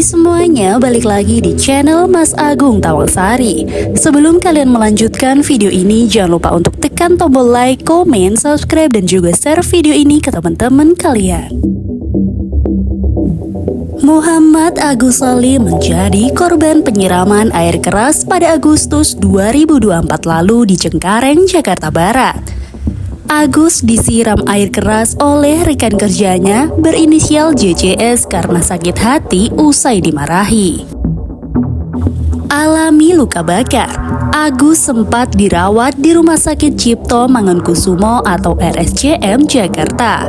Hai semuanya, balik lagi di channel Mas Agung Tawangsari. Sebelum kalian melanjutkan video ini, jangan lupa untuk tekan tombol like, komen, subscribe, dan juga share video ini ke teman-teman kalian. Muhammad Agus Salim menjadi korban penyiraman air keras pada Agustus 2024 lalu di Cengkareng, Jakarta Barat. Agus disiram air keras oleh rekan kerjanya berinisial JCS karena sakit hati usai dimarahi. Alami luka bakar, Agus sempat dirawat di Rumah Sakit Cipto Mangunkusumo atau RSCM Jakarta.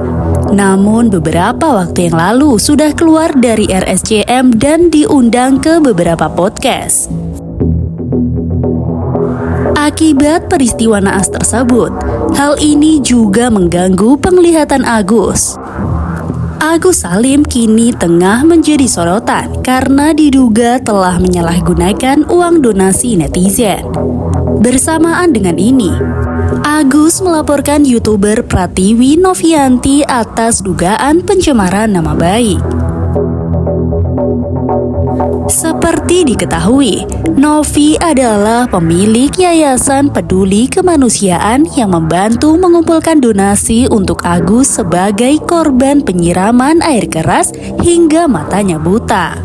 Namun beberapa waktu yang lalu sudah keluar dari RSCM dan diundang ke beberapa podcast. Akibat peristiwa naas tersebut, hal ini juga mengganggu penglihatan Agus. Agus Salim kini tengah menjadi sorotan karena diduga telah menyalahgunakan uang donasi netizen. Bersamaan dengan ini, Agus melaporkan YouTuber Pratiwi Novianti atas dugaan pencemaran nama baik. Seperti diketahui, Novi adalah pemilik Yayasan Peduli Kemanusiaan yang membantu mengumpulkan donasi untuk Agus sebagai korban penyiraman air keras hingga matanya buta.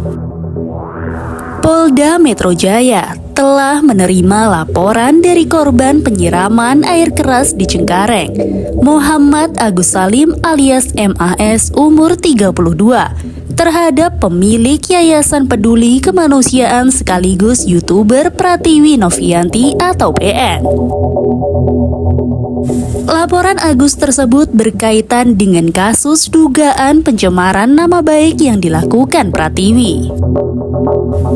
Polda Metro Jaya telah menerima laporan dari korban penyiraman air keras di Cengkareng, Muhammad Agus Salim alias MAS umur 32, terhadap pemilik Yayasan Peduli Kemanusiaan sekaligus YouTuber Pratiwi Novianti atau PN. Laporan Agus tersebut berkaitan dengan kasus dugaan pencemaran nama baik yang dilakukan Pratiwi.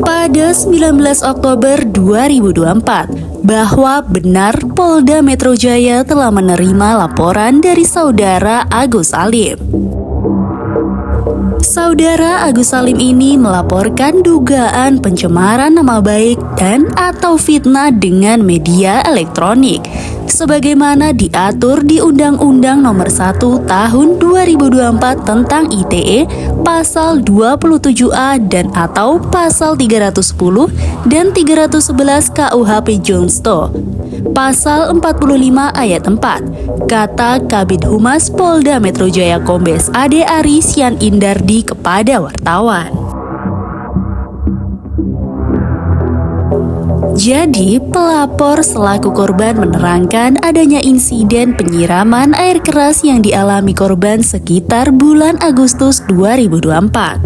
Pada 19 Oktober 2024, bahwa benar Polda Metro Jaya telah menerima laporan dari saudara Agus Salim. Saudara Agus Salim ini melaporkan dugaan pencemaran nama baik dan atau fitnah dengan media elektronik sebagaimana diatur di Undang-Undang Nomor 1 Tahun 2024 tentang ITE Pasal 27A dan atau Pasal 310 dan 311 KUHP Jonsto. Pasal 45 ayat 4, kata Kabid Humas Polda Metro Jaya Kombes Ade Ari Sian Indardi kepada wartawan. Jadi, pelapor selaku korban menerangkan adanya insiden penyiraman air keras yang dialami korban sekitar bulan Agustus 2024.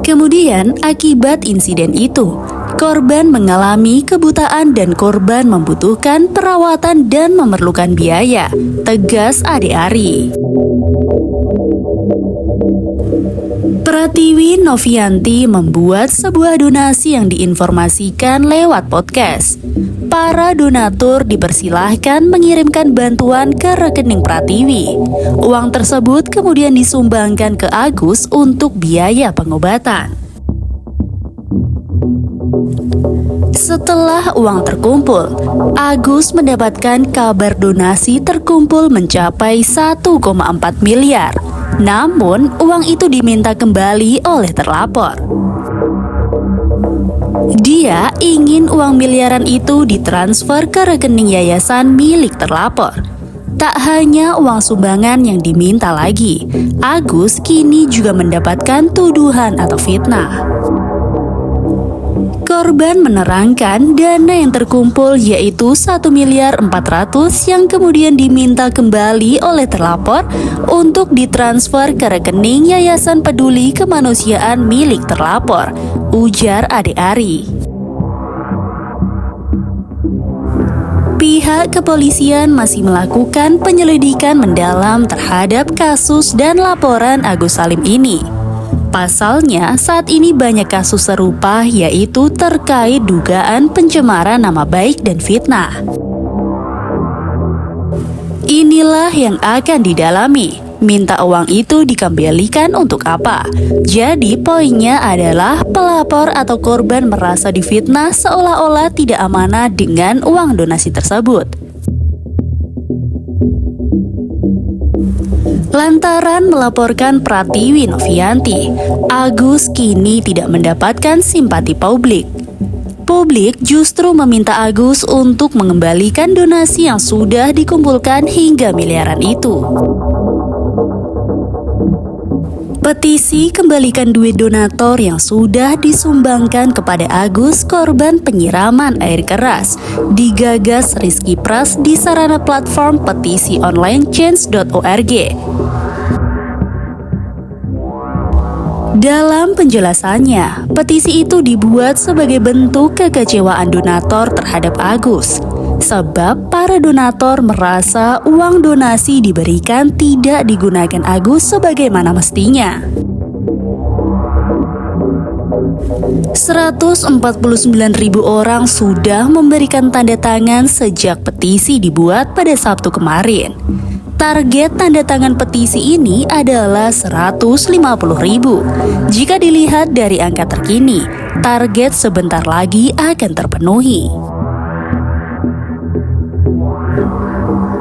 Kemudian, akibat insiden itu, korban mengalami kebutaan dan korban membutuhkan perawatan dan memerlukan biaya, tegas Ade Ari. Pratiwi Novianti membuat sebuah donasi yang diinformasikan lewat podcast. Para donatur dipersilahkan mengirimkan bantuan ke rekening Pratiwi. Uang tersebut kemudian disumbangkan ke Agus untuk biaya pengobatan. Setelah uang terkumpul, Agus mendapatkan kabar donasi terkumpul mencapai 1,4 miliar. Namun, uang itu diminta kembali oleh terlapor. Dia ingin uang miliaran itu ditransfer ke rekening yayasan milik terlapor. Tak hanya uang sumbangan yang diminta lagi, Agus kini juga mendapatkan tuduhan atau fitnah. Korban menerangkan dana yang terkumpul yaitu 1 miliar 400 yang kemudian diminta kembali oleh terlapor untuk ditransfer ke rekening Yayasan Peduli Kemanusiaan milik terlapor, ujar Ade Ari. Pihak kepolisian masih melakukan penyelidikan mendalam terhadap kasus dan laporan Agus Salim ini. Pasalnya, saat ini banyak kasus serupa yaitu terkait dugaan pencemaran nama baik dan fitnah. Inilah yang akan didalami. Minta uang itu dikembalikan untuk apa? Jadi poinnya adalah pelapor atau korban merasa difitnah seolah-olah tidak amanah dengan uang donasi tersebut. Lantaran melaporkan Pratiwi Novianti, Agus kini tidak mendapatkan simpati publik. Publik justru meminta Agus untuk mengembalikan donasi yang sudah dikumpulkan hingga miliaran itu. Petisi kembalikan duit donator yang sudah disumbangkan kepada Agus korban penyiraman air keras digagas Rizky Pras di sarana platform petisi online change.org. Dalam penjelasannya, petisi itu dibuat sebagai bentuk kekecewaan donator terhadap Agus. Sebab para donator merasa uang donasi diberikan tidak digunakan Agus sebagaimana mestinya. 149.000 orang sudah memberikan tanda tangan sejak petisi dibuat pada Sabtu kemarin. Target tanda tangan petisi ini adalah 150.000. Jika dilihat dari angka terkini, target sebentar lagi akan terpenuhi.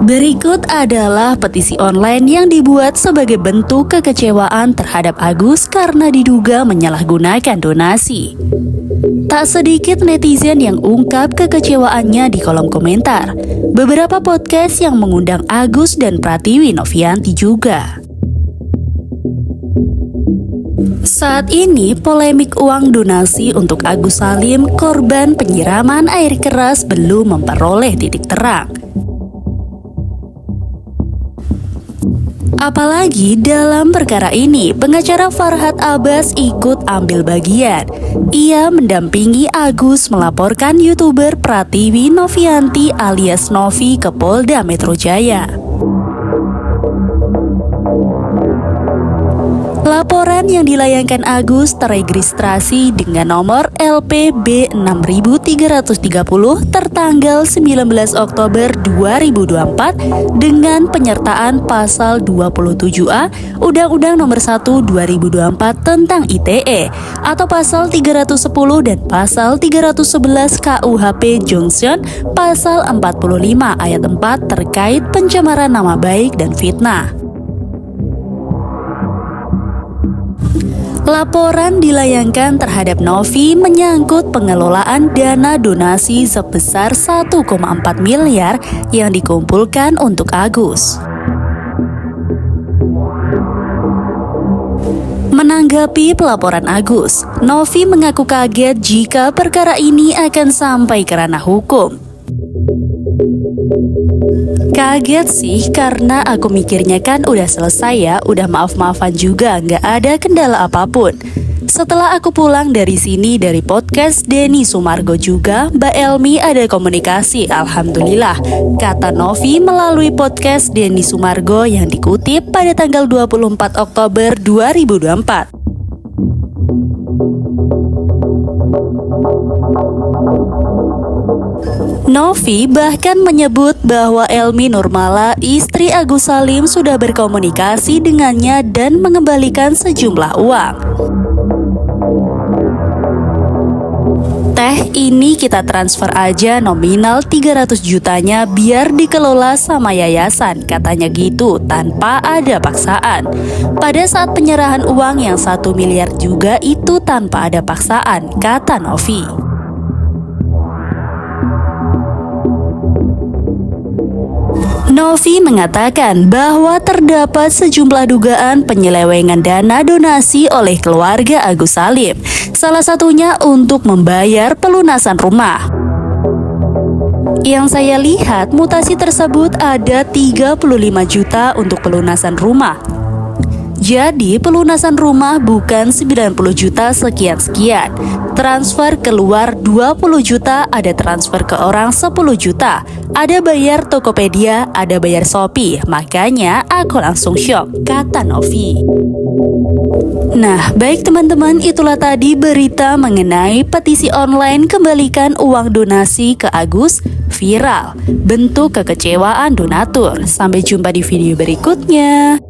Berikut adalah petisi online yang dibuat sebagai bentuk kekecewaan terhadap Agus karena diduga menyalahgunakan donasi. Tak sedikit netizen yang ungkap kekecewaannya di kolom komentar. Beberapa podcast yang mengundang Agus dan Pratiwi Novianti juga. Saat ini, polemik uang donasi untuk Agus Salim, korban penyiraman air keras, belum memperoleh titik terang. Apalagi dalam perkara ini, pengacara Farhad Abbas ikut ambil bagian. Ia mendampingi Agus melaporkan YouTuber Pratiwi Novianti alias Novi ke Polda Metro Jaya. Laporan yang dilayangkan Agus teregistrasi dengan nomor LPB 6330 tertanggal 19 Oktober 2024 dengan penyertaan pasal 27A Undang-Undang Nomor 1 2024 tentang ITE atau pasal 310 dan pasal 311 KUHP Junction pasal 45 ayat 4 terkait pencemaran nama baik dan fitnah. Laporan dilayangkan terhadap Novi menyangkut pengelolaan dana donasi sebesar 1,4 miliar yang dikumpulkan untuk Agus. Menanggapi pelaporan Agus, Novi mengaku kaget jika perkara ini akan sampai ke ranah hukum. Kaget sih karena aku mikirnya kan udah selesai ya, udah maaf-maafan juga, nggak ada kendala apapun. Setelah aku pulang dari sini dari podcast Denny Sumargo juga, Mbak Elmi ada komunikasi, alhamdulillah, kata Novi melalui podcast Denny Sumargo yang dikutip pada tanggal 24 Oktober 2024. Novi bahkan menyebut bahwa Elmi Nurmala, istri Agus Salim, sudah berkomunikasi dengannya dan mengembalikan sejumlah uang. Teh, ini kita transfer aja nominal 300 jutanya biar dikelola sama yayasan, katanya gitu tanpa ada paksaan. Pada saat penyerahan uang yang 1 miliar juga itu tanpa ada paksaan, kata Novi. Novi mengatakan bahwa terdapat sejumlah dugaan penyelewengan dana donasi oleh keluarga Agus Salim, salah satunya untuk membayar pelunasan rumah. Yang saya lihat, mutasi tersebut ada 35 juta untuk pelunasan rumah. Jadi pelunasan rumah bukan 90 juta sekian-sekian. Transfer keluar 20 juta, ada transfer ke orang 10 juta. Ada bayar Tokopedia, ada bayar Shopee. Makanya aku langsung shock, kata Novi. Nah, baik teman-teman, itulah tadi berita mengenai petisi online kembalikan uang donasi ke Agus viral. Bentuk kekecewaan donatur. Sampai jumpa di video berikutnya.